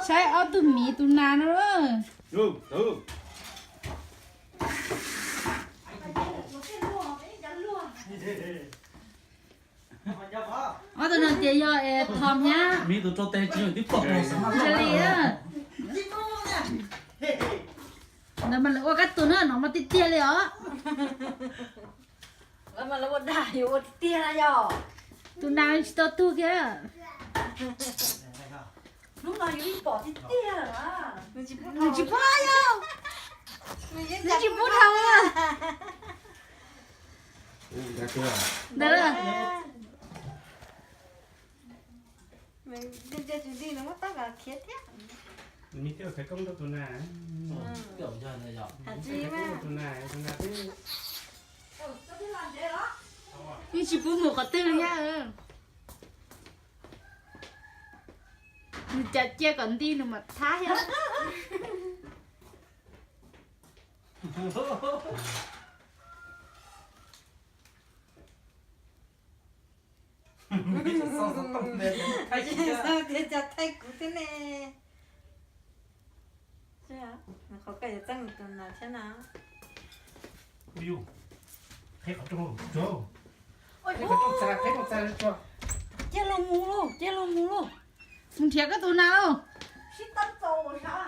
ใช้เอาตุ่มมีตุ่มนานเนอะ ดูดู เอาตุ่มนานเจียเอทอมเนี้ย มีตัวโจเตจิอยู่ที่ปกโลสมา เฉลี่ยแล้วมันว่ากันตุ่มเนอะน้องมาติดเตี้ยเลยเหรอ แล้วมันแล้วว่าได้อยู่ว่าเตี้ยนะย่อ ตุ่มนานชิโตตุแก ลูกน้อยอยู่ที่ปอดที่เตี้ยเหรอมึงจิพูด 你去怕呀？你去不他啊？ ได้ตัว 得了， mình đi chơi chuyến đi nó mất tất cả khía thế มีเที่ยวใครก้มตัวหน้า เกี่ยวใจเลยหรอ hả chị mà ตัวหน้าที่ 你去不摸个灯呀？你接接个地，你嘛他呀？ sao thế chặt thay cú thế này chứ hả mà khó cày tăng tuần nào thế nào บิวให้เขาโจ้โจ้ ôi ให้เขาโจ้ซาให้เขาซาโจ้ chết lông mù luôn chết lông mù luôn 你贴个头nào？ shit tắt dầu sao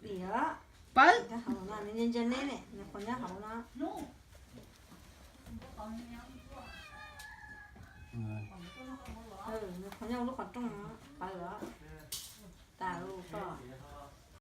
đĩa 不， cái hậu là nhân dân đấy này là còn nhá hậu nó nó còn nhau lúc còn trong nó phải rồi tà luôn to